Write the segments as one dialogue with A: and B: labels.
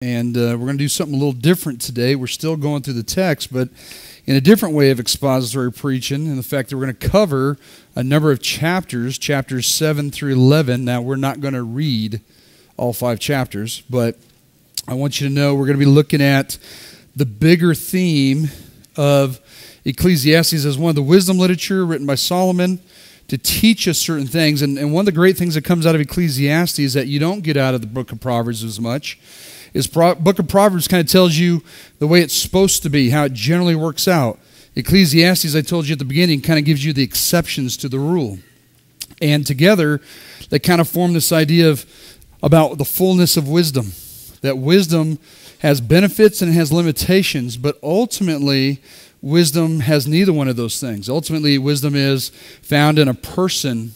A: And we're going to do something a little different today. We're still going through the text, but in a different way of expository preaching, in the fact that we're going to cover a number of chapters 7 through 11. Now, we're not going to read all 5 chapters, but I want you to know we're going to be looking at the bigger theme of Ecclesiastes as one of the wisdom literature written by Solomon to teach us certain things. And one of the great things that comes out of Ecclesiastes that you don't get out of the book of Proverbs as much is book of Proverbs kind of tells you the way it's supposed to be, how it generally works out. Ecclesiastes, I told you at the beginning, kind of gives you the exceptions to the rule. And together, they kind of form this idea about the fullness of wisdom, that wisdom has benefits and it has limitations, but ultimately, wisdom has neither one of those things. Ultimately, wisdom is found in a person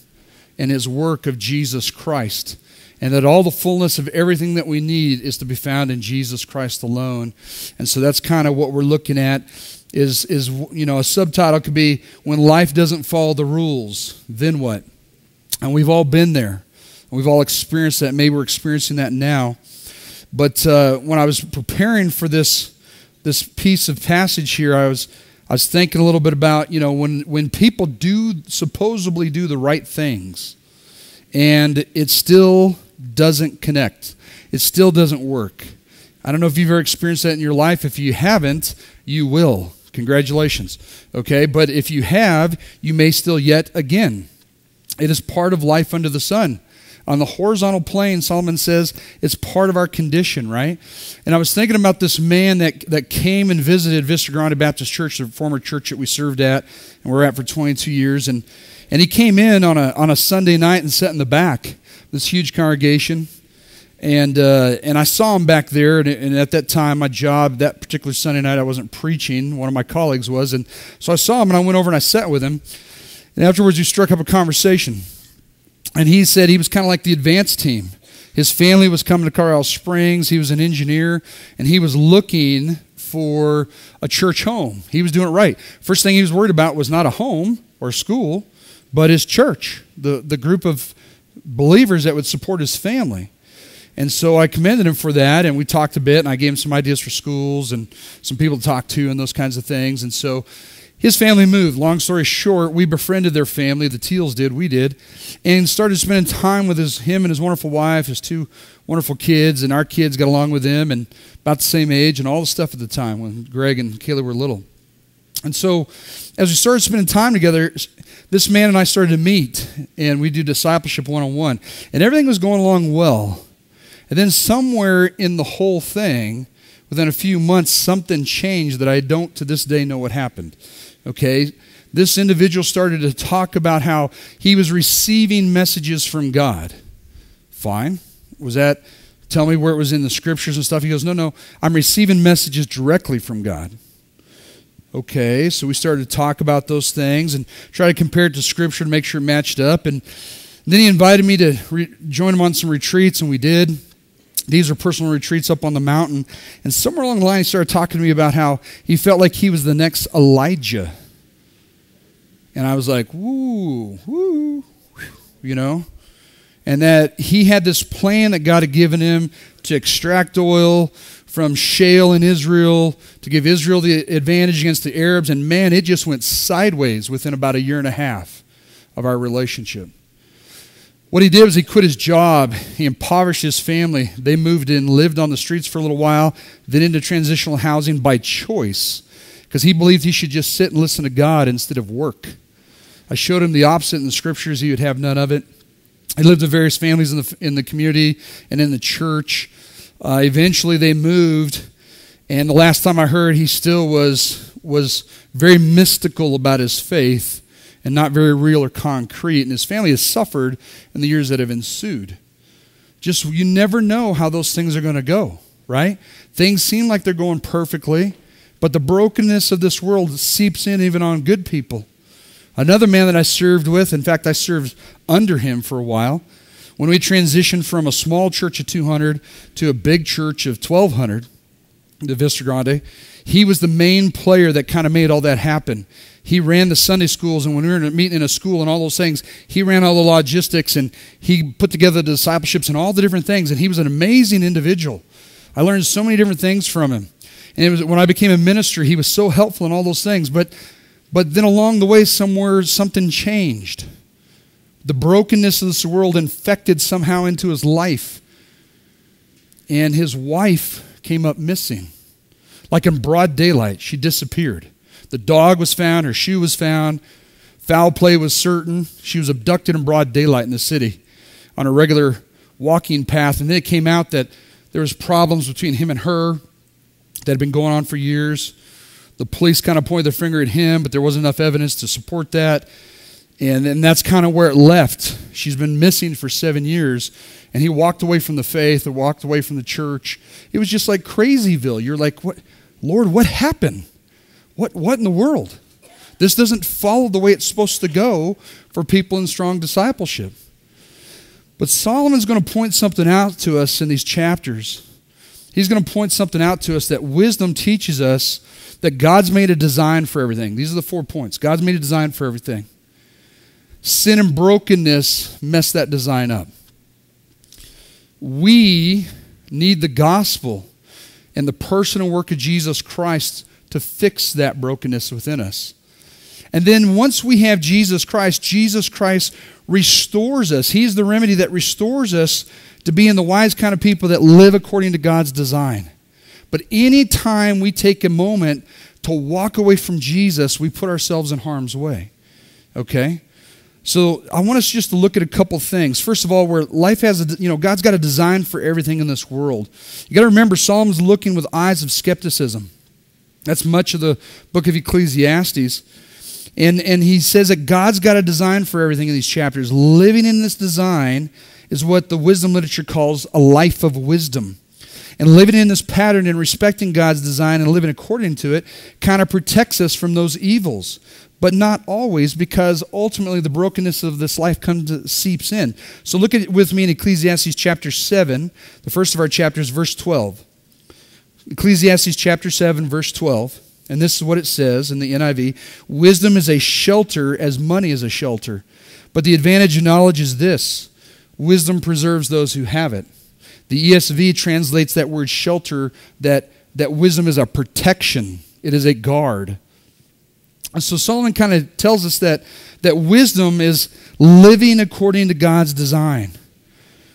A: and his work of Jesus Christ. And that all the fullness of everything that we need is to be found in Jesus Christ alone. And so that's kind of what we're looking at is a subtitle could be, when life doesn't follow the rules, then what? And we've all been there. We've all experienced that. Maybe we're experiencing that now. But when I was preparing for this piece of passage here, I was thinking a little bit about, when people supposedly do the right things, and it still doesn't connect. It still doesn't work. I don't know if you've ever experienced that in your life. If you haven't, you will. Congratulations. Okay, but if you have, you may still yet again. It is part of life under the sun. On the horizontal plane, Solomon says it's part of our condition, right? And I was thinking about this man that came and visited Vista Grande Baptist Church, the former church that we served at and we're at for 22 years. And he came in on a Sunday night and sat in the back, this huge congregation. And I saw him back there. And at that time, my job, that particular Sunday night, I wasn't preaching. One of my colleagues was. And so I saw him and I went over and I sat with him. And afterwards, we struck up a conversation. And he said he was kind of like the advance team. His family was coming to Colorado Springs. He was an engineer, and he was looking for a church home. He was doing it right. First thing he was worried about was not a home or a school, but his church, the group of believers that would support his family. And so I commended him for that, and we talked a bit, and I gave him some ideas for schools and some people to talk to and those kinds of things. And so his family moved. Long story short, we befriended their family. The Teels did, we did, and started spending time with him and his wonderful wife, his 2 wonderful kids, and our kids got along with him, and about the same age and all the stuff at the time when Greg and Kayla were little. And so as we started spending time together, this man and I started to meet, and we do discipleship one-on-one, and everything was going along well. And then somewhere in the whole thing, within a few months, something changed that I don't to this day know what happened. Okay, this individual started to talk about how he was receiving messages from God. Fine. Was that, tell me where it was in the scriptures and stuff? He goes, no, I'm receiving messages directly from God. Okay, so we started to talk about those things and try to compare it to scripture to make sure it matched up. And then he invited me to join him on some retreats, and we did. These are personal retreats up on the mountain. And somewhere along the line, he started talking to me about how he felt like he was the next Elijah. And I was like, woo, and that he had this plan that God had given him to extract oil from shale in Israel, to give Israel the advantage against the Arabs. And man, it just went sideways within about 1.5 years of our relationship. What he did was he quit his job. He impoverished his family. They moved in, lived on the streets for a little while, then into transitional housing by choice, because he believed he should just sit and listen to God instead of work. I showed him the opposite in the scriptures. He would have none of it. He lived with various families in the community and in the church. Eventually they moved, and the last time I heard, he still was very mystical about his faith and not very real or concrete. And his family has suffered in the years that have ensued. Just, you never know how those things are going to go, right? Things seem like they're going perfectly, but the brokenness of this world seeps in even on good people. Another man that I served with, in fact, I served under him for a while. When we transitioned from a small church of 200 to a big church of 1,200, the Vista Grande, he was the main player that kind of made all that happen. He ran the Sunday schools, and when we were meeting in a school and all those things, he ran all the logistics, and he put together the discipleships and all the different things, and he was an amazing individual. I learned so many different things from him. And it was when I became a minister, he was so helpful in all those things. But then along the way, somewhere, something changed. The brokenness of this world infected somehow into his life. And his wife came up missing. Like in broad daylight, she disappeared. The dog was found, her shoe was found, foul play was certain. She was abducted in broad daylight in the city on a regular walking path. And then it came out that there was problems between him and her that had been going on for years. The police kind of pointed their finger at him, but there wasn't enough evidence to support that. And then that's kind of where it left. She's been missing for 7 years. And he walked away from the faith or walked away from the church. It was just like Crazyville. You're like, what, Lord, what happened? What in the world? This doesn't follow the way it's supposed to go for people in strong discipleship. But Solomon's going to point something out to us in these chapters. He's going to point something out to us that wisdom teaches us that God's made a design for everything. These are the 4 points. God's made a design for everything. Sin and brokenness mess that design up. We need the gospel and the personal work of Jesus Christ to fix that brokenness within us. And then once we have Jesus Christ restores us. He's the remedy that restores us to being the wise kind of people that live according to God's design. But anytime we take a moment to walk away from Jesus, we put ourselves in harm's way. Okay? So I want us just to look at a couple things. First of all, where life has, God's got a design for everything in this world. You got to remember, Solomon's looking with eyes of skepticism. That's much of the book of Ecclesiastes. And he says that God's got a design for everything in these chapters. Living in this design is what the wisdom literature calls a life of wisdom. And living in this pattern and respecting God's design and living according to it kind of protects us from those evils. But not always, because ultimately the brokenness of this life seeps in. So look at it with me in Ecclesiastes chapter 7, the first of our chapters, verse 12. Ecclesiastes chapter 7, verse 12. And this is what it says in the NIV. Wisdom is a shelter as money is a shelter. But the advantage of knowledge is this. Wisdom preserves those who have it. The ESV translates that word shelter, that wisdom is a protection. It is a guard. And so Solomon kind of tells us that wisdom is living according to God's design.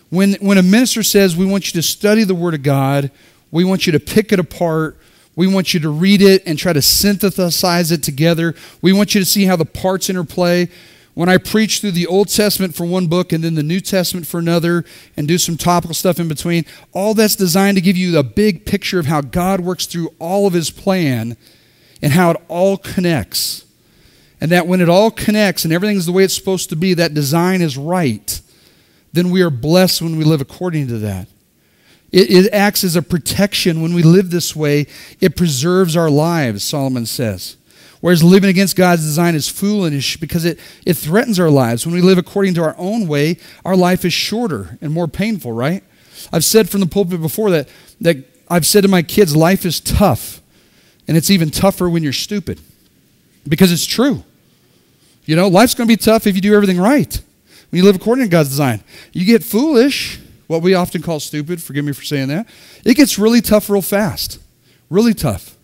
A: When a minister says, we want you to study the Word of God, we want you to pick it apart, we want you to read it and try to synthesize it together, we want you to see how the parts interplay. When I preach through the Old Testament for one book and then the New Testament for another and do some topical stuff in between, all that's designed to give you a big picture of how God works through all of His plan and how it all connects. And that when it all connects and everything's the way it's supposed to be, that design is right, then we are blessed when we live according to that. It acts as a protection when we live this way. It preserves our lives, Solomon says. Whereas living against God's design is foolish because it threatens our lives. When we live according to our own way, our life is shorter and more painful, right? I've said from the pulpit before that I've said to my kids, life is tough. And it's even tougher when you're stupid. Because it's true. Life's going to be tough if you do everything right. When you live according to God's design. You get foolish, what we often call stupid, forgive me for saying that. It gets really tough real fast. Really tough.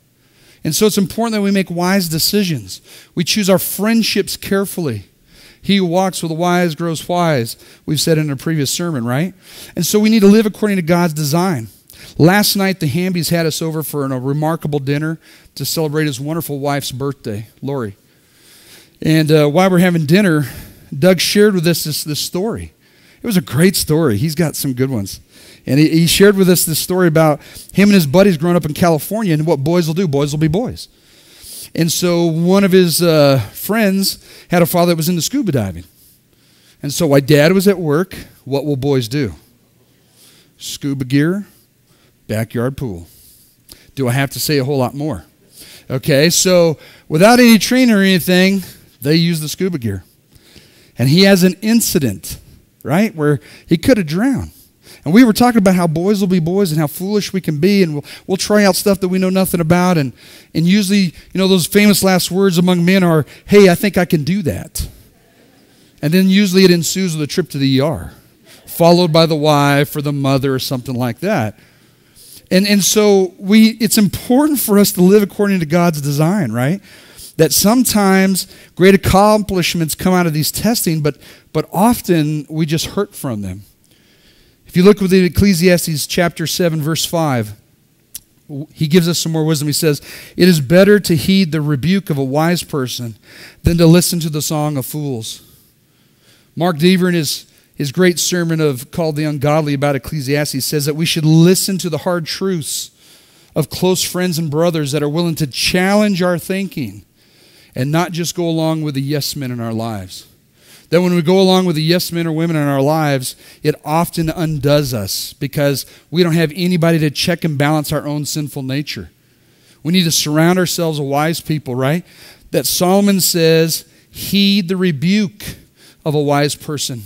A: And so it's important that we make wise decisions. We choose our friendships carefully. He who walks with the wise grows wise, we've said in a previous sermon, right? And so we need to live according to God's design. Last night, the Hambies had us over for a remarkable dinner to celebrate his wonderful wife's birthday, Lori. And while we're having dinner, Doug shared with us this story. It was a great story. He's got some good ones. And he shared with us this story about him and his buddies growing up in California and what boys will do. Boys will be boys. And so one of his friends had a father that was into scuba diving. And so while Dad was at work, what will boys do? Scuba gear, backyard pool. Do I have to say a whole lot more? Okay, so without any training or anything, they use the scuba gear. And he has an incident, right, where he could have drowned. And we were talking about how boys will be boys and how foolish we can be, and we'll try out stuff that we know nothing about. And usually, those famous last words among men are, hey, I think I can do that. And then usually it ensues with a trip to the ER, followed by the wife or the mother or something like that. And so it's important for us to live according to God's design, right? That sometimes great accomplishments come out of these testing, but often we just hurt from them. If you look with Ecclesiastes chapter 7, verse 5, he gives us some more wisdom. He says, "It is better to heed the rebuke of a wise person than to listen to the song of fools." Mark Deaver, in his great sermon called The Ungodly about Ecclesiastes, says that we should listen to the hard truths of close friends and brothers that are willing to challenge our thinking and not just go along with the yes men in our lives. That when we go along with the yes men or women in our lives, it often undoes us because we don't have anybody to check and balance our own sinful nature. We need to surround ourselves with wise people, right? That Solomon says, heed the rebuke of a wise person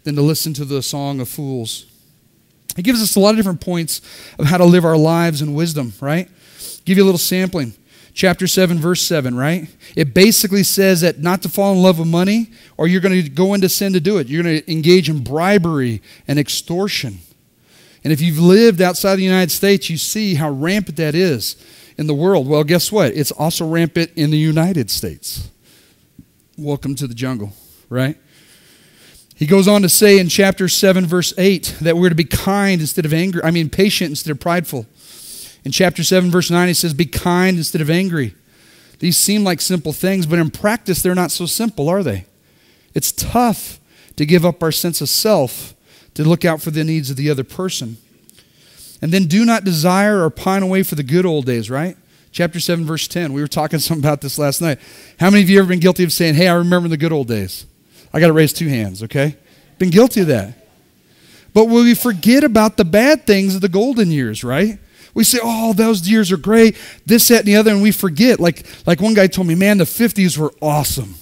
A: than to listen to the song of fools. He gives us a lot of different points of how to live our lives in wisdom, right? Give you a little sampling. Chapter 7, verse 7, right? It basically says that not to fall in love with money or you're going to go into sin to do it. You're going to engage in bribery and extortion. And if you've lived outside the United States, you see how rampant that is in the world. Well, guess what? It's also rampant in the United States. Welcome to the jungle, right? He goes on to say in chapter 7, verse 8, that we're to be kind instead of angry. Patient instead of prideful. In chapter 7, verse 9, he says, be kind instead of angry. These seem like simple things, but in practice, they're not so simple, are they? It's tough to give up our sense of self to look out for the needs of the other person. And then do not desire or pine away for the good old days, right? Chapter 7, verse 10. We were talking something about this last night. How many of you have ever been guilty of saying, hey, I remember the good old days? I got to raise 2 hands, okay? Been guilty of that. But we forget about the bad things of the golden years, right? We say, oh, those years are great, this, that, and the other, and we forget. Like one guy told me, man, the 50s were awesome.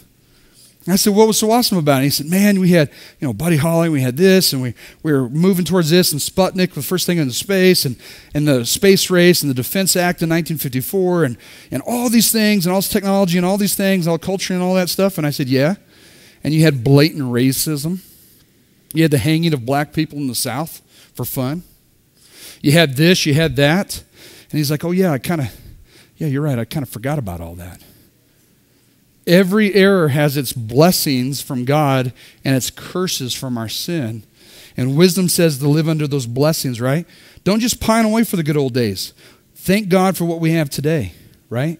A: And I said, what was so awesome about it? He said, man, we had, Buddy Holly, we had this, and we were moving towards this, and Sputnik, the first thing in space, and the space race, and the Defense Act in 1954, and all these things, and all this technology, and all these things, all culture, and all that stuff. And I said, yeah. And you had blatant racism. You had the hanging of black people in the South for fun. You had this, you had that. And he's like, oh yeah, you're right, I kind of forgot about all that. Every error has its blessings from God and its curses from our sin. And wisdom says to live under those blessings, right? Don't just pine away for the good old days. Thank God for what we have today, right?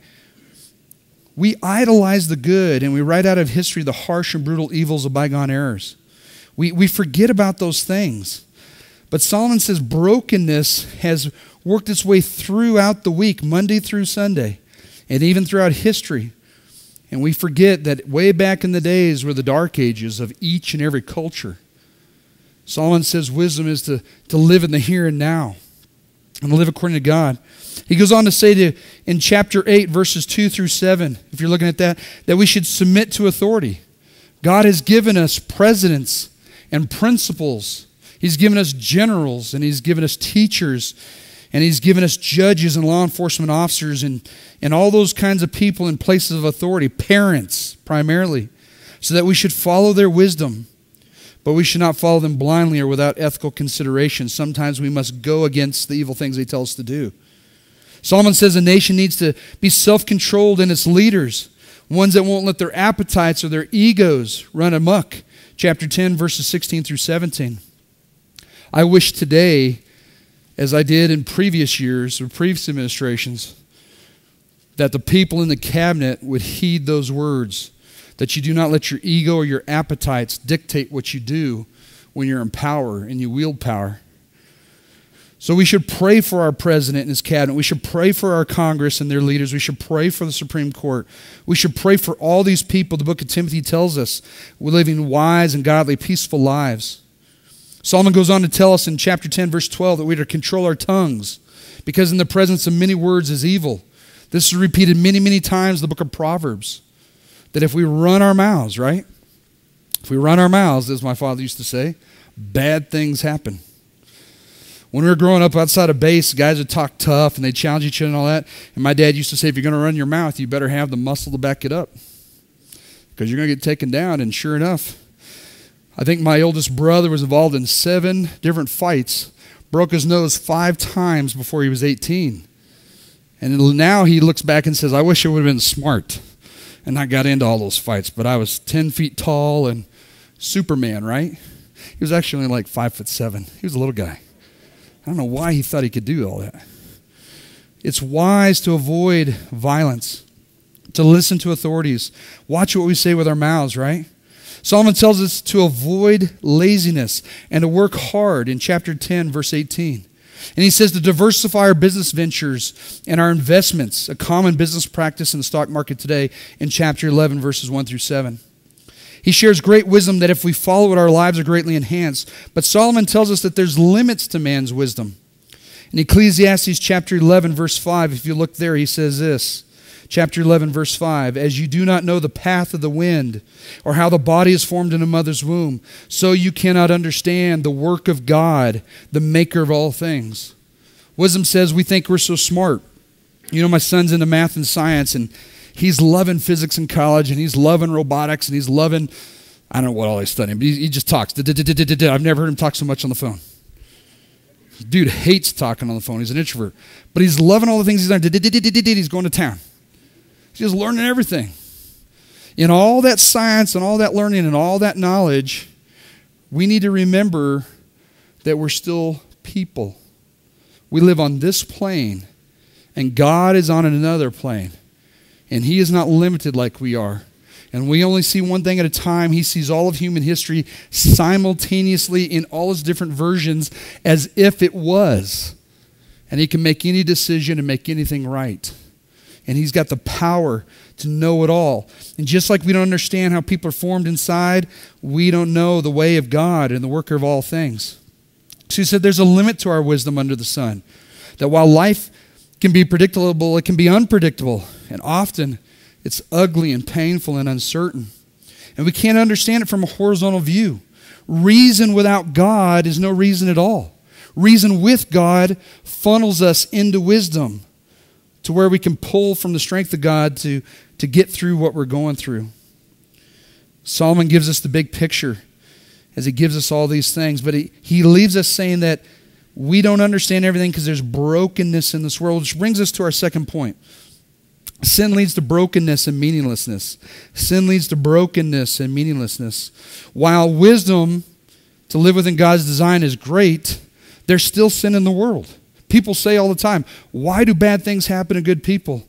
A: We idolize the good and we write out of history the harsh and brutal evils of bygone errors. We forget about those things. But Solomon says brokenness has worked its way throughout the week, Monday through Sunday, and even throughout history. And we forget that way back in the days were the dark ages of each and every culture. Solomon says wisdom is to live in the here and now and to live according to God. He goes on to say in chapter 8, verses 2 through 7, if you're looking at that we should submit to authority. God has given us presidents and principals. He's given us generals, and he's given us teachers, and he's given us judges and law enforcement officers and all those kinds of people in places of authority, parents primarily, so that we should follow their wisdom, but we should not follow them blindly or without ethical consideration. Sometimes we must go against the evil things they tell us to do. Solomon says a nation needs to be self-controlled in its leaders, ones that won't let their appetites or their egos run amok. Chapter 10, verses 16 through 17. I wish today, as I did in previous years or previous administrations, that the people in the cabinet would heed those words, that you do not let your ego or your appetites dictate what you do when you're in power and you wield power. So we should pray for our president and his cabinet. We should pray for our Congress and their leaders. We should pray for the Supreme Court. We should pray for all these people. The book of Timothy tells us we're living wise and godly, peaceful lives. Solomon goes on to tell us in chapter 10, verse 12, that we are to control our tongues because in the presence of many words is evil. This is repeated many, many times in the book of Proverbs, that if we run our mouths, right? If we run our mouths, as my father used to say, bad things happen. When we were growing up outside of base, guys would talk tough and they'd challenge each other and all that. And my dad used to say, if you're going to run your mouth, you better have the muscle to back it up because you're going to get taken down. And sure enough, I think my oldest brother was involved in 7 different fights broke his nose 5 times before he was 18. And now he looks back and says, I wish I would have been smart and not got into all those fights. But I was 10 feet tall and Superman, right? He was actually only like 5'7". He was a little guy. I don't know why he thought he could do all that. It's wise to avoid violence, to listen to authorities. Watch what we say with our mouths, right? Solomon tells us to avoid laziness and to work hard in chapter 10, verse 18. And he says to diversify our business ventures and our investments, a common business practice in the stock market today, in chapter 11, verses 1 through 7. He shares great wisdom that if we follow it, our lives are greatly enhanced. But Solomon tells us that there's limits to man's wisdom. In Ecclesiastes chapter 11, verse 5, if you look there, he says this. Chapter 11, verse 5, as you do not know the path of the wind or how the body is formed in a mother's womb, so you cannot understand the work of God, the maker of all things. Wisdom says we think we're so smart. You know, my son's into math and science, and he's loving physics in college, and he's loving robotics, and he's loving, I don't know what all he's studying, but he just talks. I've never heard him talk so much on the phone. Dude hates talking on the phone. He's an introvert. But he's loving all the things he's done. He's going to town. He's just learning everything. In all that science and all that learning and all that knowledge, we need to remember that we're still people. We live on this plane, and God is on another plane. And He is not limited like we are. And we only see one thing at a time. He sees all of human history simultaneously in all its different versions as if it was. And He can make any decision and make anything right. And He's got the power to know it all. And just like we don't understand how people are formed inside, we don't know the way of God and the worker of all things. So He said there's a limit to our wisdom under the sun. That while life can be predictable, it can be unpredictable. And often it's ugly and painful and uncertain. And we can't understand it from a horizontal view. Reason without God is no reason at all. Reason with God funnels us into wisdom, to where we can pull from the strength of God to get through what we're going through. Solomon gives us the big picture as he gives us all these things, but he leaves us saying that we don't understand everything because there's brokenness in this world, which brings us to our second point. Sin leads to brokenness and meaninglessness. Sin leads to brokenness and meaninglessness. While wisdom to live within God's design is great, there's still sin in the world. People say all the time, why do bad things happen to good people?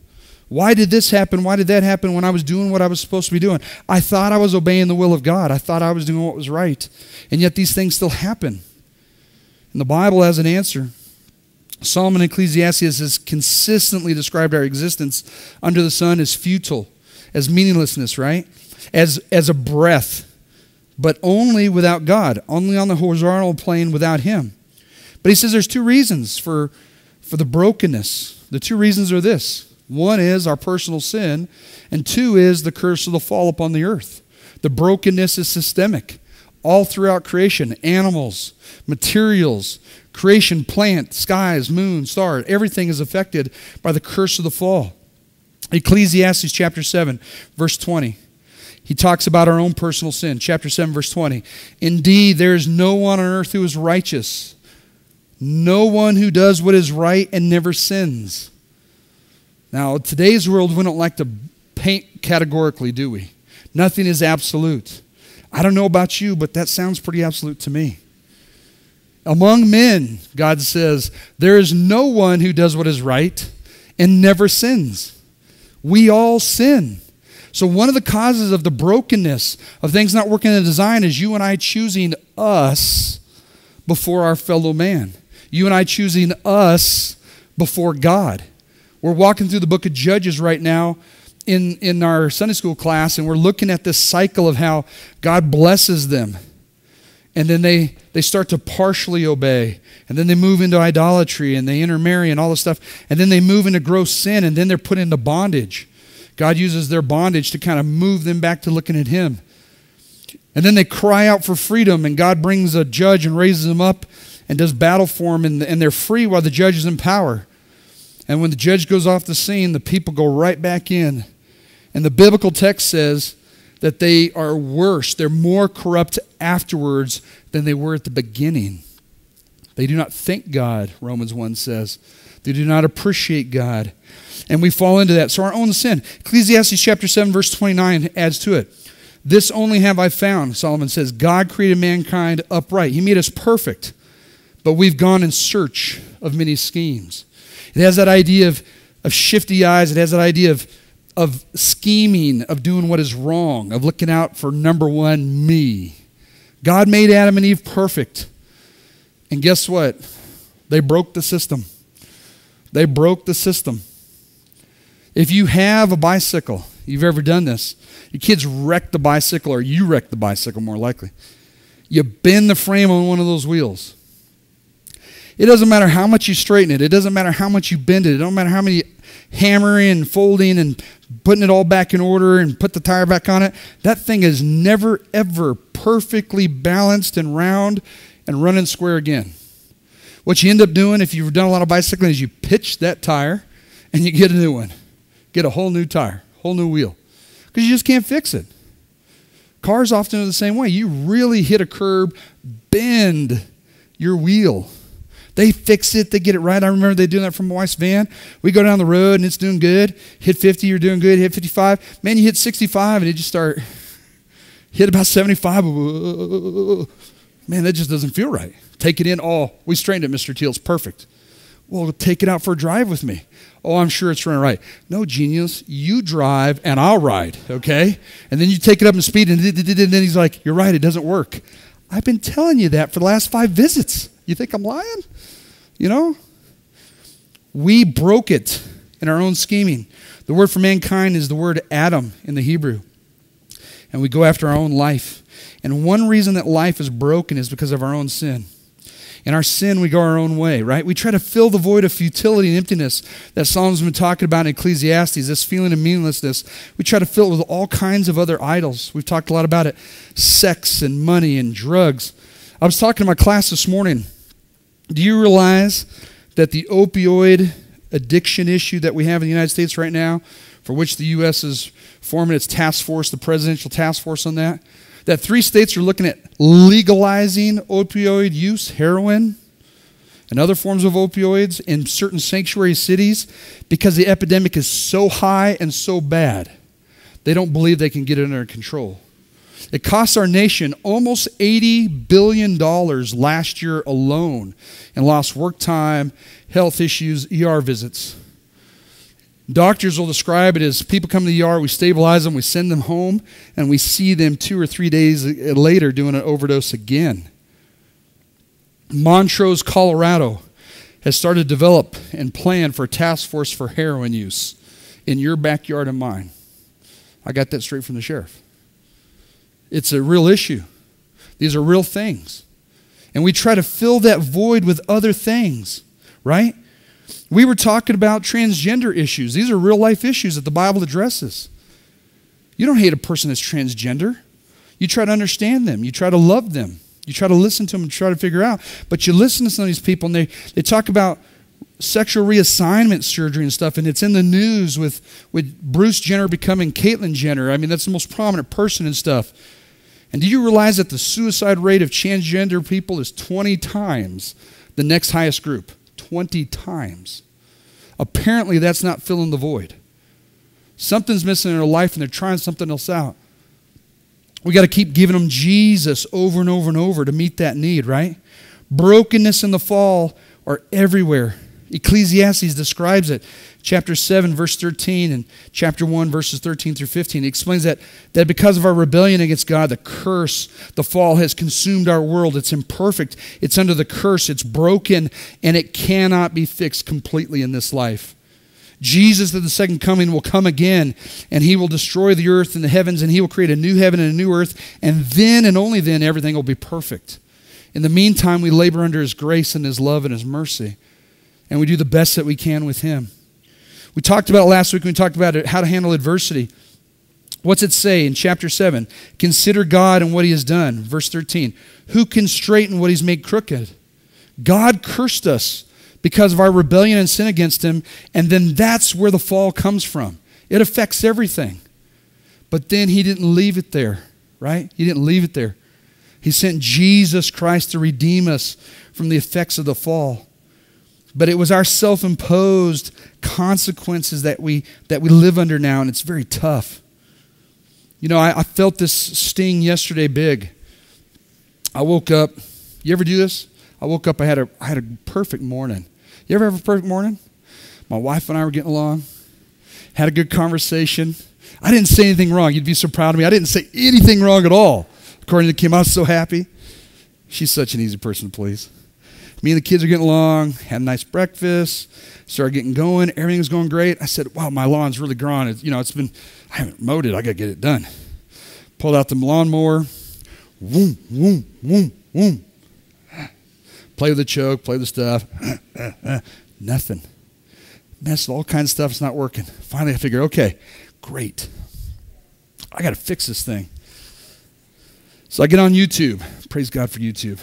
A: Why did this happen? Why did that happen when I was doing what I was supposed to be doing? I thought I was obeying the will of God. I thought I was doing what was right. And yet these things still happen. And the Bible has an answer. Solomon in Ecclesiastes has consistently described our existence under the sun as futile, as meaninglessness, right? As a breath, but only without God, only on the horizontal plane without Him. But he says there's 2 reasons for the brokenness. The 2 reasons are this. One is our personal sin, and 2 is the curse of the fall upon the earth. The brokenness is systemic. All throughout creation, animals, materials, creation, plant, skies, moon, stars, everything is affected by the curse of the fall. Ecclesiastes chapter 7, verse 20. He talks about our own personal sin. Chapter 7, verse 20. Indeed, there is no one on earth who is righteous. No one who does what is right and never sins. Now, today's world, we don't like to paint categorically, do we? Nothing is absolute. I don't know about you, but that sounds pretty absolute to me. Among men, God says, there is no one who does what is right and never sins. We all sin. So one of the causes of the brokenness of things not working in the design is you and I choosing us before our fellow man. You and I choosing us before God. We're walking through the book of Judges right now in our Sunday school class, and we're looking at this cycle of how God blesses them. And then they start to partially obey. And then they move into idolatry, and they intermarry and all this stuff. And then they move into gross sin, and then they're put into bondage. God uses their bondage to kind of move them back to looking at Him. And then they cry out for freedom, and God brings a judge and raises them up and does battle for them, and they're free while the judge is in power. And when the judge goes off the scene, the people go right back in. And the biblical text says that they are worse. They're more corrupt afterwards than they were at the beginning. They do not thank God, Romans 1 says. They do not appreciate God. And we fall into that. So our own sin. Ecclesiastes chapter 7, verse 29 adds to it. This only have I found, Solomon says, God created mankind upright. He made us perfect. But we've gone in search of many schemes. It has that idea of shifty eyes. It has that idea of scheming, of doing what is wrong, of looking out for number one, me. God made Adam and Eve perfect. And guess what? They broke the system. They broke the system. If you have a bicycle, you've ever done this, your kids wreck the bicycle, or you wreck the bicycle more likely. You bend the frame on one of those wheels. It doesn't matter how much you straighten it. It doesn't matter how much you bend it. It don't matter how many hammering and folding and putting it all back in order and put the tire back on it. That thing is never, ever perfectly balanced and round and running square again. What you end up doing if you've done a lot of bicycling is you pitch that tire and you get a new one. Get a whole new tire, whole new wheel. Because you just can't fix it. Cars often are the same way. You really hit a curb, bend your wheel. They fix it, they get it right. I remember they doing that from my wife's van. We go down the road and it's doing good. Hit 50, you're doing good. Hit 55. Man, you hit 65 and it just start, hit about 75. Man, that just doesn't feel right. Take it in. Oh, we straightened it, Mr. Teel. It's perfect. Well, take it out for a drive with me. Oh, I'm sure it's running right. No, genius. You drive and I'll ride, okay? And then you take it up in speed and then he's like, you're right, it doesn't work. I've been telling you that for the last 5 visits. You think I'm lying? You know? We broke it in our own scheming. The word for mankind is the word Adam in the Hebrew. And we go after our own life. And one reason that life is broken is because of our own sin. In our sin, we go our own way, right? We try to fill the void of futility and emptiness that Solomon's been talking about in Ecclesiastes, this feeling of meaninglessness. We try to fill it with all kinds of other idols. We've talked a lot about it. Sex and money and drugs. I was talking to my class this morning. Do you realize that the opioid addiction issue that we have in the United States right now, for which the U.S. is forming its task force, the presidential task force on that 3 states are looking at legalizing opioid use, heroin, and other forms of opioids in certain sanctuary cities because the epidemic is so high and so bad. They don't believe they can get it under control. It cost our nation almost $80 billion last year alone in lost work time, health issues, ER visits. Doctors will describe it as people come to the ER, we stabilize them, we send them home, and we see them 2 or 3 days later doing an overdose again. Montrose, Colorado has started to develop and plan for a task force for heroin use in your backyard and mine. I got that straight from the sheriff. It's a real issue. These are real things. And we try to fill that void with other things, right? We were talking about transgender issues. These are real life issues that the Bible addresses. You don't hate a person that's transgender. You try to understand them. You try to love them. You try to listen to them and try to figure out. But you listen to some of these people and they talk about sexual reassignment surgery and stuff, and it's in the news with Bruce Jenner becoming Caitlyn Jenner. I mean, that's the most prominent person and stuff. And do you realize that the suicide rate of transgender people is 20 times the next highest group? 20 times. Apparently, that's not filling the void. Something's missing in their life, and they're trying something else out. We got to keep giving them Jesus over and over and over to meet that need, right? Brokenness and the fall are everywhere. Ecclesiastes describes it. Chapter 7, verse 13, and chapter 1, verses 13 through 15. He explains that because of our rebellion against God, the curse, the fall has consumed our world. It's imperfect. It's under the curse. It's broken, and it cannot be fixed completely in this life. Jesus at the second coming will come again, and he will destroy the earth and the heavens, and he will create a new heaven and a new earth, and then and only then everything will be perfect. In the meantime, we labor under his grace and his love and his mercy, and we do the best that we can with him. We talked about it last week when we talked about how to handle adversity. What's it say in chapter 7? Consider God and what he has done. Verse 13. Who can straighten what he's made crooked? God cursed us because of our rebellion and sin against him, and then that's where the fall comes from. It affects everything. But then he didn't leave it there, right? He didn't leave it there. He sent Jesus Christ to redeem us from the effects of the fall. But it was our self-imposed consequences that we live under now, and it's very tough. You know, I felt this sting yesterday big. I woke up. You ever do this? I woke up, I had a perfect morning. You ever have a perfect morning? My wife and I were getting along, had a good conversation. I didn't say anything wrong. You'd be so proud of me. I didn't say anything wrong at all. According to Kim, I was so happy. She's such an easy person to please. Me and the kids are getting along, had a nice breakfast, started getting going. Everything was going great. I said, wow, my lawn's really grown. I haven't mowed it. I got to get it done. Pulled out the lawnmower. Woom, woom, woom, woom. Play with the choke, play with the stuff. Nothing. Messed with all kinds of stuff. It's not working. Finally, I figured, okay, great. I got to fix this thing. So I get on YouTube. Praise God for YouTube.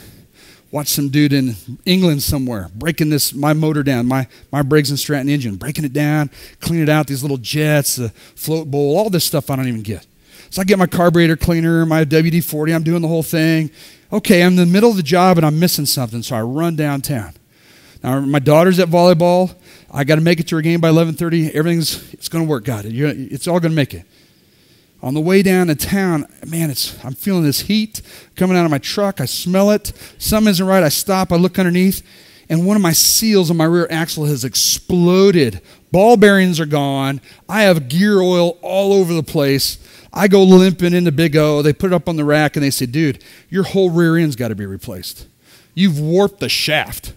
A: Watch some dude in England somewhere breaking my motor down, my Briggs & Stratton engine, breaking it down, cleaning it out, these little jets, the float bowl, all this stuff I don't even get. So I get my carburetor cleaner, my WD-40, I'm doing the whole thing. Okay, I'm in the middle of the job and I'm missing something, so I run downtown. Now, my daughter's at volleyball. I got to make it to her game by 11:30. It's going to work, God. It's all going to make it. On the way down to town, man, I'm feeling this heat coming out of my truck. I smell it. Something isn't right. I stop. I look underneath, and one of my seals on my rear axle has exploded. Ball bearings are gone. I have gear oil all over the place. I go limping into Big O. They put it up on the rack, and they say, dude, your whole rear end's got to be replaced. You've warped the shaft.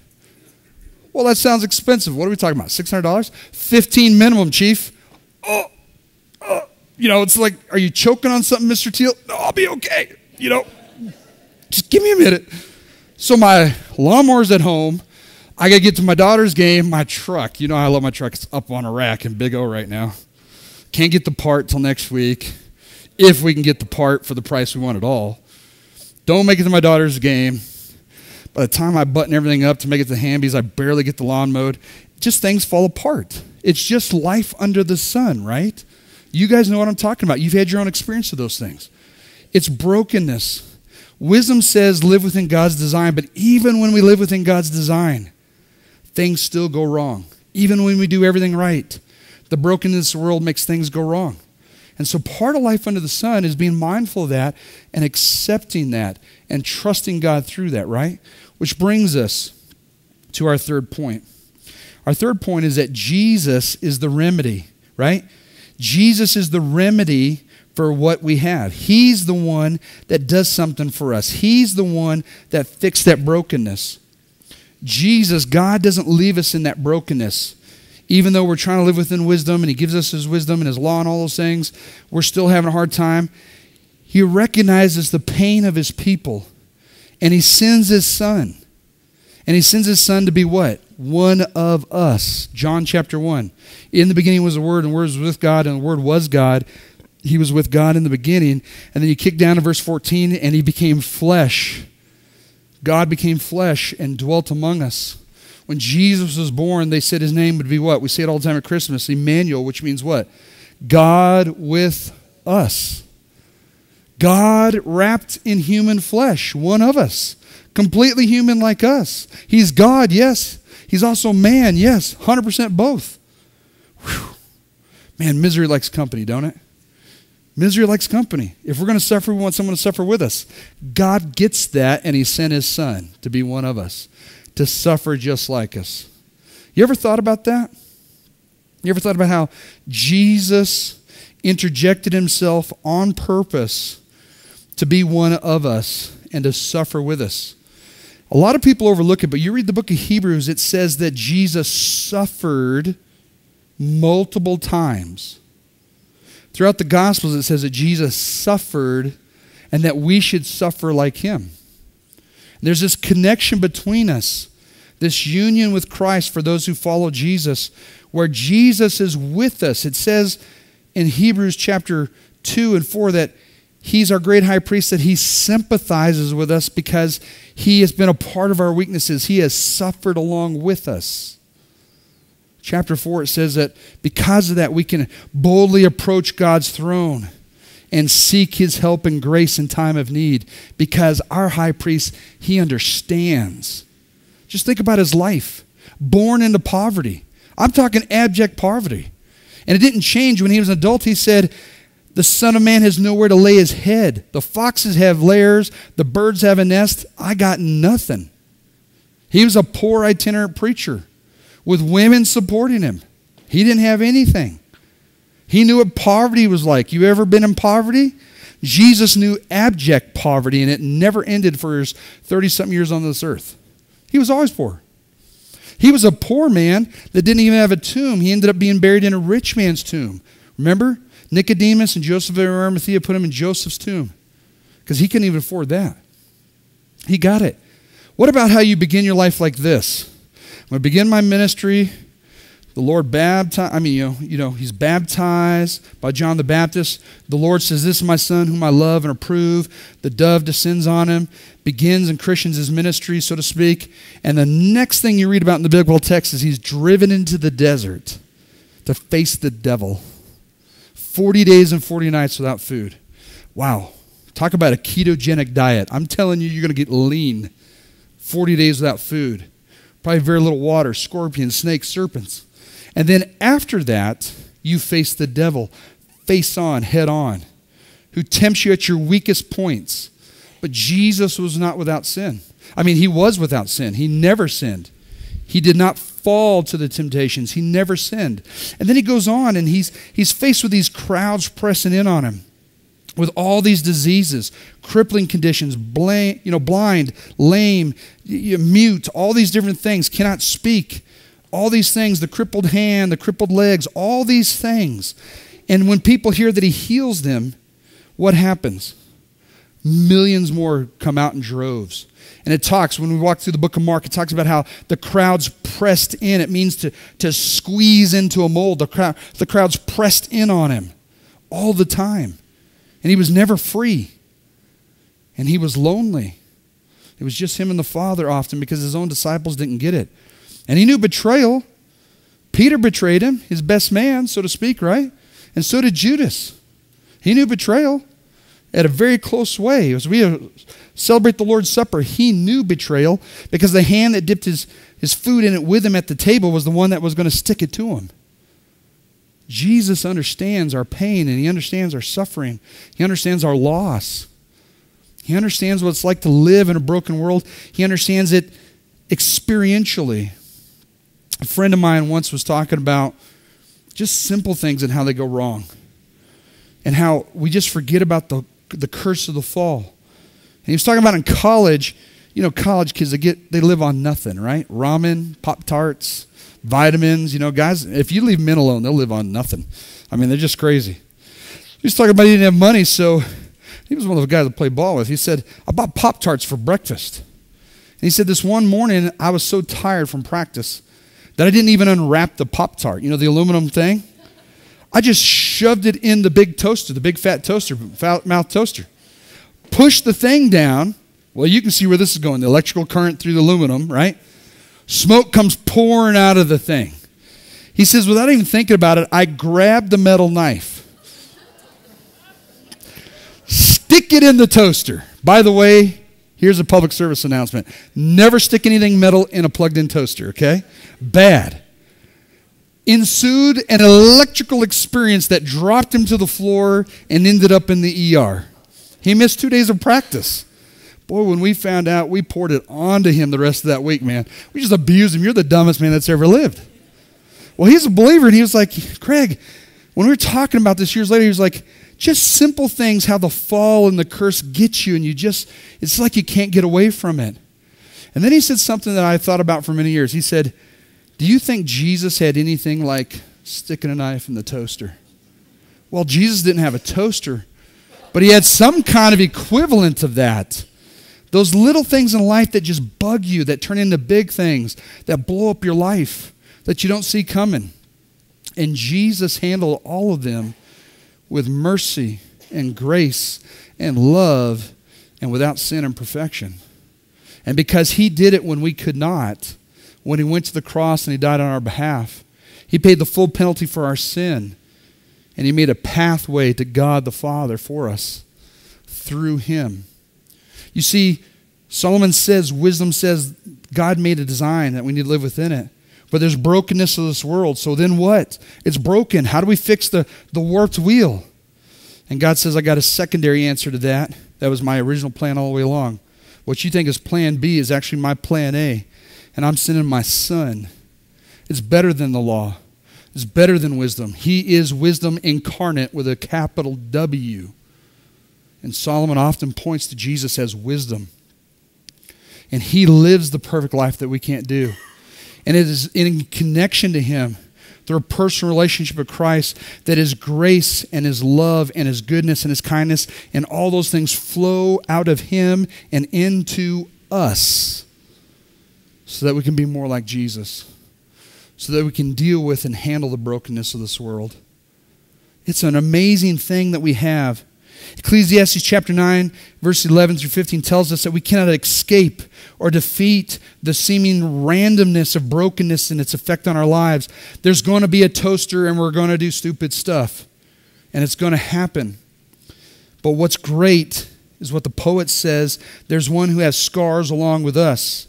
A: Well, that sounds expensive. What are we talking about, $600? $15 minimum, Chief. It's like, are you choking on something, Mr. Teel? No, I'll be okay. Just give me a minute. So my lawnmower's at home. I got to get to my daughter's game. My truck, I love my truck. It's up on a rack in Big O right now. Can't get the part till next week, if we can get the part for the price we want at all. Don't make it to my daughter's game. By the time I button everything up to make it to Hamby's, I barely get the lawn mowed. Just things fall apart. It's just life under the sun, right? You guys know what I'm talking about. You've had your own experience of those things. It's brokenness. Wisdom says live within God's design, but even when we live within God's design, things still go wrong. Even when we do everything right, the brokenness of the world makes things go wrong. And so part of life under the sun is being mindful of that and accepting that and trusting God through that, right? Which brings us to our third point. Our third point is that Jesus is the remedy, right? Jesus is the remedy for what we have. He's the one that does something for us. He's the one that fixed that brokenness. Jesus, God doesn't leave us in that brokenness. Even though we're trying to live within wisdom and He gives us His wisdom and His law and all those things, we're still having a hard time. He recognizes the pain of His people, and He sends His Son. And He sends His Son to be what? One of us. John chapter 1. In the beginning was the Word, and the Word was with God, and the Word was God. He was with God in the beginning. And then you kick down to verse 14, and He became flesh. God became flesh and dwelt among us. When Jesus was born, they said His name would be what? We say it all the time at Christmas, Emmanuel, which means what? God with us. God wrapped in human flesh, one of us. Completely human like us. He's God, yes. He's also man, yes. 100% both. Whew. Man, misery likes company, don't it? Misery likes company. If we're going to suffer, we want someone to suffer with us. God gets that, and He sent His Son to be one of us, to suffer just like us. You ever thought about that? You ever thought about how Jesus interjected Himself on purpose to be one of us and to suffer with us? A lot of people overlook it, but you read the book of Hebrews, it says that Jesus suffered multiple times. Throughout the Gospels, it says that Jesus suffered and that we should suffer like Him. There's this connection between us, this union with Christ for those who follow Jesus, where Jesus is with us. It says in Hebrews chapter 2 and 4 that He's our great high priest, that He sympathizes with us because He has been a part of our weaknesses. He has suffered along with us. Chapter 4, it says that because of that, we can boldly approach God's throne and seek his help and grace in time of need, because our high priest, he understands. Just think about his life. Born into poverty. I'm talking abject poverty. And it didn't change when he was an adult. He said, the Son of Man has nowhere to lay his head. The foxes have lairs. The birds have a nest. I got nothing. He was a poor itinerant preacher with women supporting him. He didn't have anything. He knew what poverty was like. You ever been in poverty? Jesus knew abject poverty, and it never ended for his 30-something years on this earth. He was always poor. He was a poor man that didn't even have a tomb. He ended up being buried in a rich man's tomb. Remember? Nicodemus and Joseph of Arimathea put him in Joseph's tomb because he couldn't even afford that. He got it. What about how you begin your life like this? When I begin my ministry, the Lord baptized, he's baptized by John the Baptist. The Lord says, this is my son whom I love and approve. The dove descends on him, begins and Christians his ministry, so to speak. And the next thing you read about in the biblical text is he's driven into the desert to face the devil. 40 days and 40 nights without food. Wow. Talk about a ketogenic diet. I'm telling you, you're going to get lean. 40 days without food. Probably very little water, scorpions, snakes, serpents. And then after that, you face the devil, face on, head on, who tempts you at your weakest points. But Jesus was not without sin. He was without sin. He never sinned. He did not fall to the temptations. He never sinned. And then he goes on, and he's faced with these crowds pressing in on him with all these diseases, crippling conditions, blind, lame, mute, all these different things, cannot speak, all these things, the crippled hand, the crippled legs, all these things. And when people hear that he heals them, what happens? Millions more come out in droves. And it talks, when we walk through the book of Mark, it talks about how the crowds pressed in. It means to squeeze into a mold. The crowds pressed in on him all the time. And he was never free. And he was lonely. It was just him and the Father often because his own disciples didn't get it. And he knew betrayal. Peter betrayed him, his best man, so to speak, right? And so did Judas. He knew betrayal at a very close way. As we celebrate the Lord's Supper, he knew betrayal because the hand that dipped his food in it with him at the table was the one that was going to stick it to him. Jesus understands our pain, and he understands our suffering. He understands our loss. He understands what it's like to live in a broken world. He understands it experientially. A friend of mine once was talking about just simple things and how they go wrong, and how we just forget about the curse of the fall. And he was talking about in college, college kids, they live on nothing, right? Ramen, Pop-Tarts, vitamins, guys, if you leave men alone, they'll live on nothing. They're just crazy. He was talking about he didn't have money, so he was one of the guys I played ball with. He said, I bought Pop-Tarts for breakfast. And he said, this one morning, I was so tired from practice that I didn't even unwrap the Pop-Tart, the aluminum thing. I just shoved it in the big toaster, the big fat toaster, mouth toaster. Pushed the thing down. Well, you can see where this is going, the electrical current through the aluminum, right? Smoke comes pouring out of the thing. He says, without even thinking about it, I grabbed the metal knife. Stick it in the toaster. By the way, here's a public service announcement. Never stick anything metal in a plugged-in toaster, okay? Bad. Ensued an electrical experience that dropped him to the floor and ended up in the ER. He missed 2 days of practice. Boy, when we found out, we poured it onto him the rest of that week, man. We just abused him. You're the dumbest man that's ever lived. Well, he's a believer, and he was like, Craig, when we were talking about this years later, he was like, just simple things, how the fall and the curse get you, and it's like you can't get away from it. And then he said something that I thought about for many years. He said, do you think Jesus had anything like sticking a knife in the toaster? Well, Jesus didn't have a toaster, but he had some kind of equivalent of that. Those little things in life that just bug you, that turn into big things, that blow up your life, that you don't see coming. And Jesus handled all of them with mercy and grace and love and without sin and perfection. And because he did it when we could not, when he went to the cross and he died on our behalf, he paid the full penalty for our sin. And he made a pathway to God the Father for us through him. You see, Solomon says, wisdom says, God made a design that we need to live within it. But there's brokenness of this world. So then what? It's broken. How do we fix the warped wheel? And God says, I got a secondary answer to that. That was my original plan all the way along. What you think is plan B is actually my plan A. And I'm sending my son. It's better than the law. It's better than wisdom. He is wisdom incarnate with a capital W. And Solomon often points to Jesus as wisdom. And he lives the perfect life that we can't do. And it is in connection to him, through a personal relationship with Christ, that his grace and his love and his goodness and his kindness and all those things flow out of him and into us so that we can be more like Jesus, so that we can deal with and handle the brokenness of this world. It's an amazing thing that we have. Ecclesiastes chapter 9, verse 11 through 15 tells us that we cannot escape or defeat the seeming randomness of brokenness and its effect on our lives. There's going to be a toaster and we're going to do stupid stuff. And it's going to happen. But what's great is what the poet says, there's one who has scars along with us.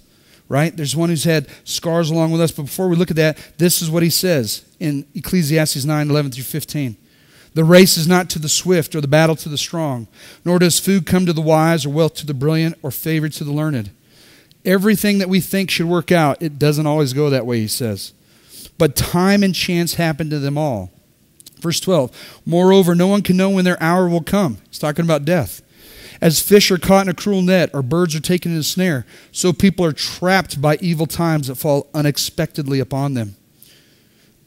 A: Right? There's one who's had scars along with us. But before we look at that, this is what he says in Ecclesiastes 9, 11 through 15. The race is not to the swift or the battle to the strong, nor does food come to the wise or wealth to the brilliant or favor to the learned. Everything that we think should work out, it doesn't always go that way, he says. But time and chance happen to them all. Verse 12, moreover, no one can know when their hour will come. He's talking about death. As fish are caught in a cruel net or birds are taken in a snare, so people are trapped by evil times that fall unexpectedly upon them.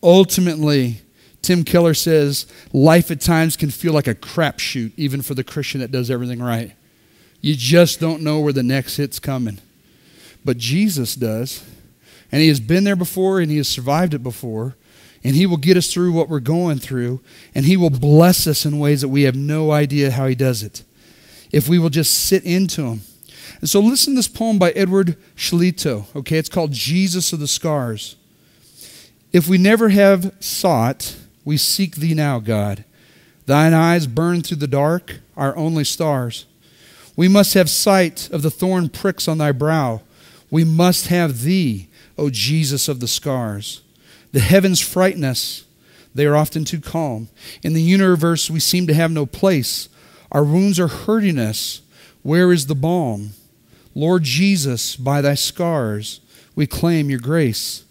A: Ultimately, Tim Keller says, life at times can feel like a crapshoot, even for the Christian that does everything right. You just don't know where the next hit's coming. But Jesus does. And he has been there before, and he has survived it before. And he will get us through what we're going through. And he will bless us in ways that we have no idea how he does it, if we will just sit into him. And so listen to this poem by Edward Shalito. Okay, it's called Jesus of the Scars. If we never have sought, we seek thee now, God. Thine eyes burn through the dark, our only stars. We must have sight of the thorn pricks on thy brow. We must have thee, O Jesus of the scars. The heavens frighten us. They are often too calm. In the universe we seem to have no place. Our wounds are hurting us. Where is the balm? Lord Jesus, by thy scars we claim your grace.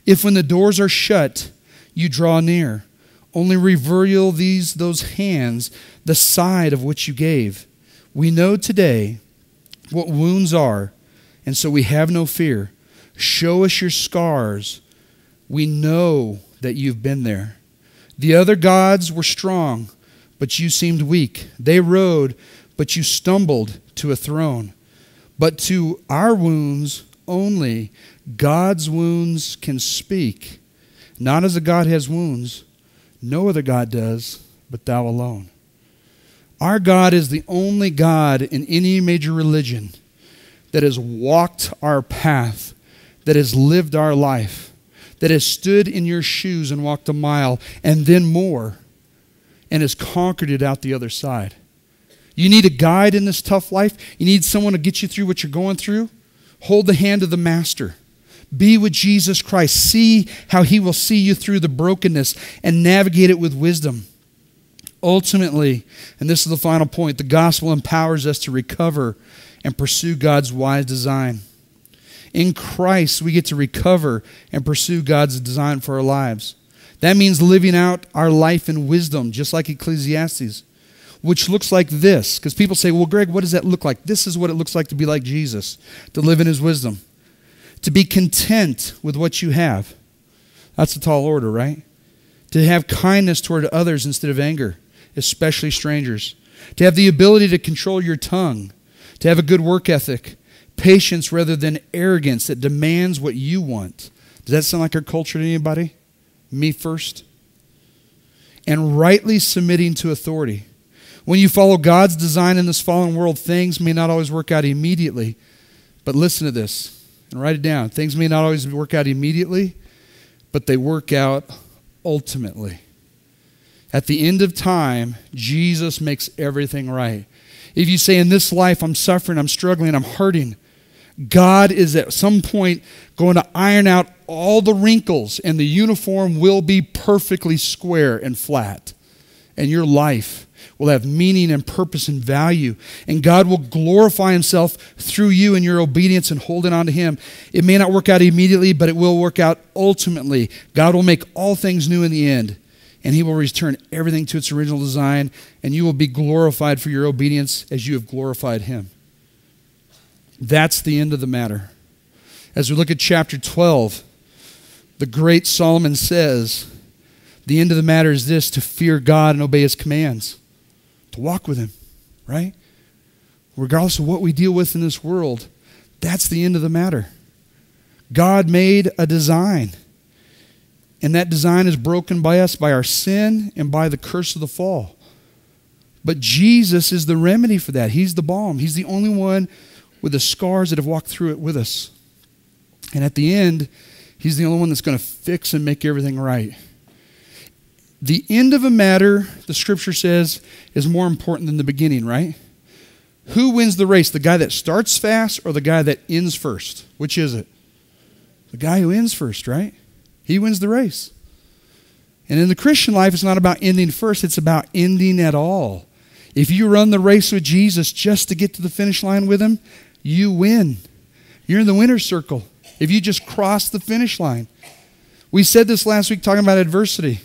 A: If when the doors are shut, you draw near, only reveal those hands, the side of which you gave. We know today what wounds are, and so we have no fear. Show us your scars. We know that you've been there. The other gods were strong, but you seemed weak. They rode, but you stumbled to a throne. But to our wounds only God's wounds can speak. Not as a God has wounds. No other God does, but thou alone. Our God is the only God in any major religion that has walked our path, that has lived our life, that has stood in your shoes and walked a mile and then more, and has conquered it out the other side. You need a guide in this tough life. You need someone to get you through what you're going through. Hold the hand of the Master. Be with Jesus Christ. See how he will see you through the brokenness and navigate it with wisdom. Ultimately, and this is the final point, the gospel empowers us to recover and pursue God's wise design. In Christ, we get to recover and pursue God's design for our lives. That means living out our life in wisdom, just like Ecclesiastes, which looks like this. Because people say, well, Greg, what does that look like? This is what it looks like to be like Jesus, to live in his wisdom. To be content with what you have. That's a tall order, right? To have kindness toward others instead of anger, especially strangers. To have the ability to control your tongue. To have a good work ethic. Patience rather than arrogance that demands what you want. Does that sound like our culture to anybody? Me first. And rightly submitting to authority. When you follow God's design in this fallen world, things may not always work out immediately. But listen to this. And write it down. Things may not always work out immediately, but they work out ultimately. At the end of time, Jesus makes everything right. If you say, in this life I'm suffering, I'm struggling, I'm hurting, God is at some point going to iron out all the wrinkles, and the uniform will be perfectly square and flat. And your life will have meaning and purpose and value. And God will glorify himself through you and your obedience and holding on to him. It may not work out immediately, but it will work out ultimately. God will make all things new in the end. And he will return everything to its original design. And you will be glorified for your obedience as you have glorified him. That's the end of the matter. As we look at chapter 12, the great Solomon says, the end of the matter is this: to fear God and obey his commands. To walk with him, right? Regardless of what we deal with in this world, that's the end of the matter. God made a design. And that design is broken by us, by our sin, and by the curse of the fall. But Jesus is the remedy for that. He's the balm. He's the only one with the scars that have walked through it with us. And at the end, he's the only one that's going to fix and make everything right. The end of a matter, the scripture says, is more important than the beginning, right? Who wins the race? The guy that starts fast or the guy that ends first? Which is it? The guy who ends first, right? He wins the race. And in the Christian life, it's not about ending first, it's about ending at all. If you run the race with Jesus just to get to the finish line with him, you win. You're in the winner's circle if you just cross the finish line. We said this last week talking about adversity.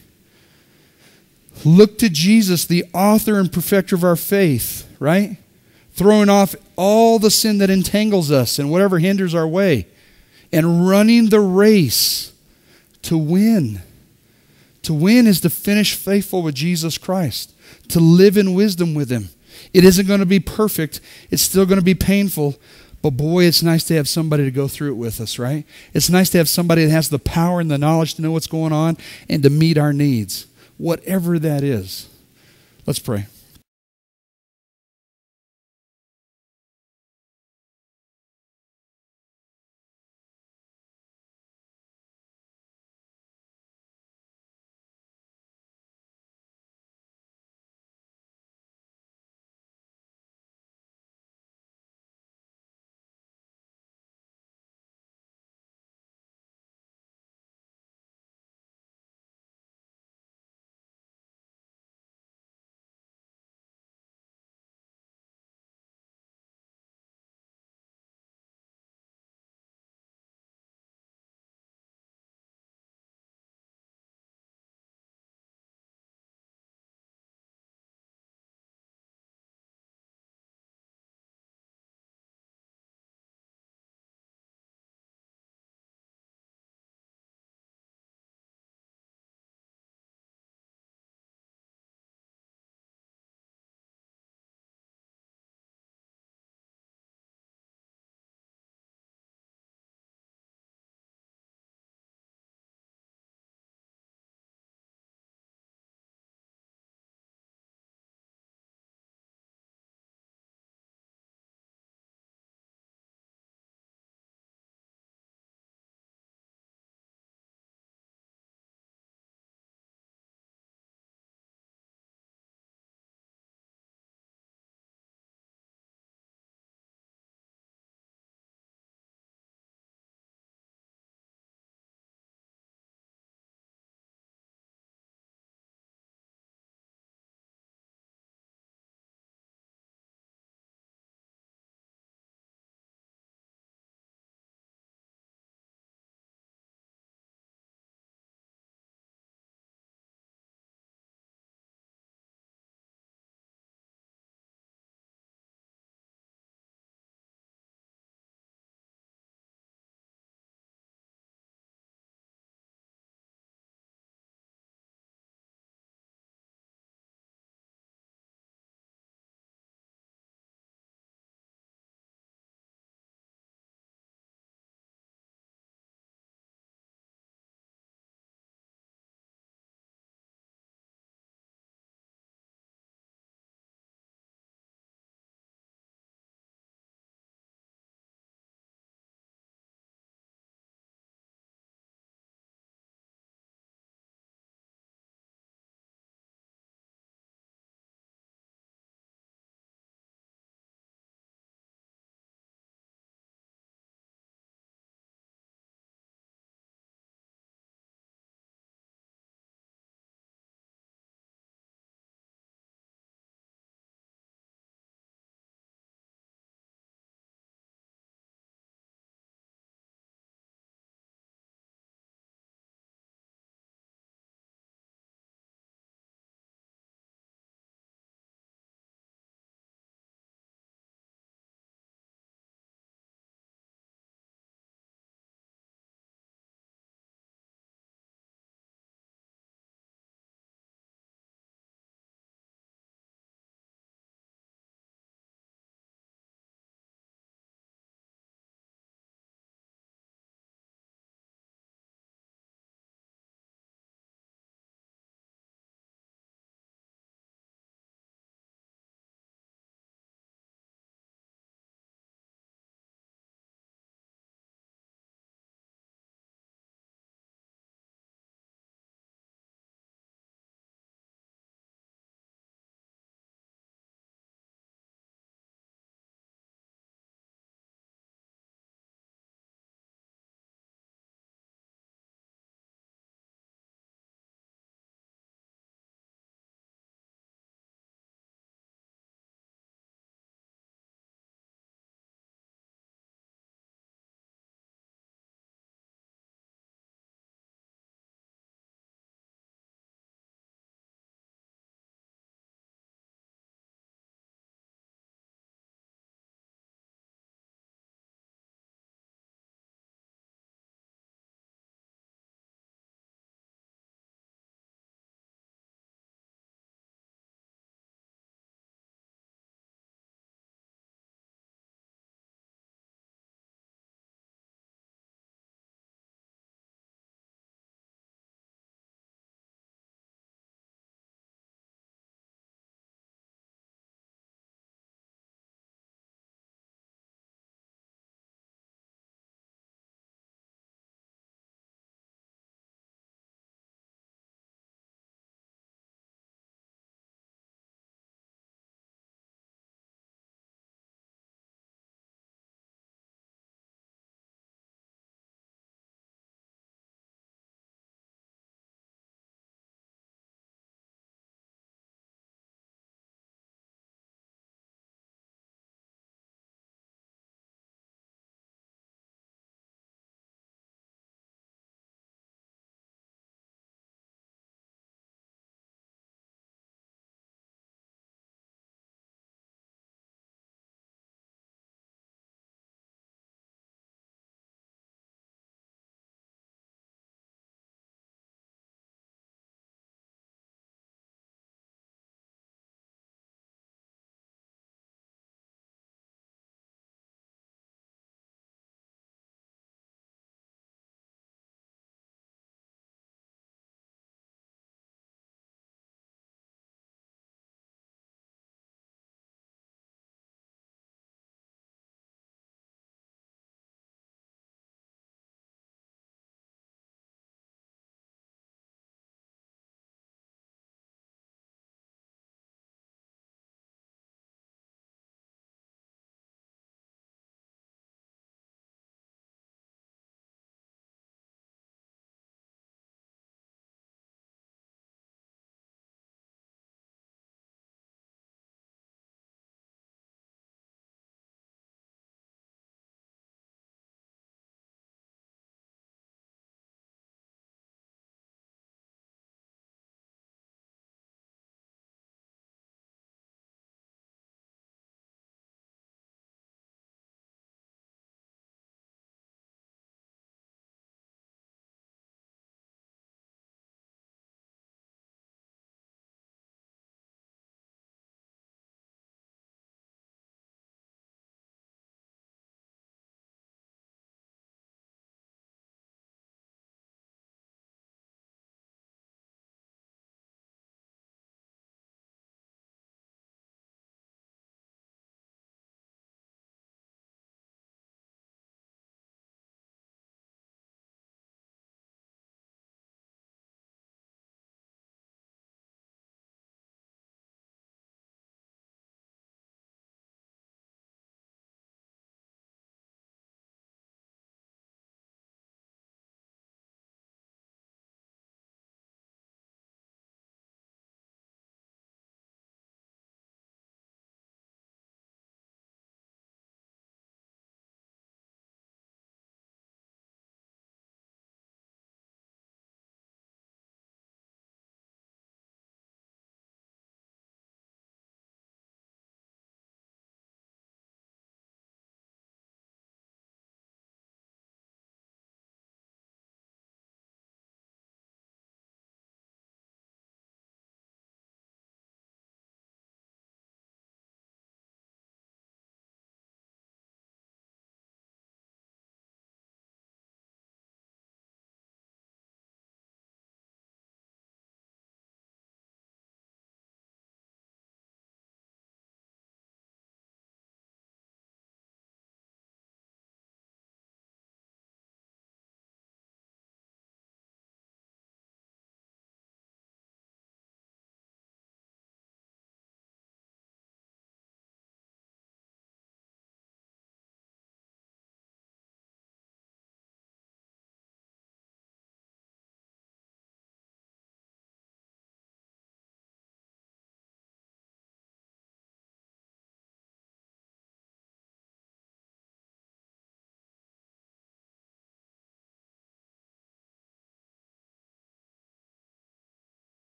A: Look to Jesus, the author and perfecter of our faith, right? Throwing off all the sin that entangles us and whatever hinders our way, and running the race to win. To win is to finish faithful with Jesus Christ, to live in wisdom with him. It isn't going to be perfect. It's still going to be painful. But boy, it's nice to have somebody to go through it with us, right? It's nice to have somebody that has the power and the knowledge to know what's going on and to meet our needs, whatever that is. Let's pray.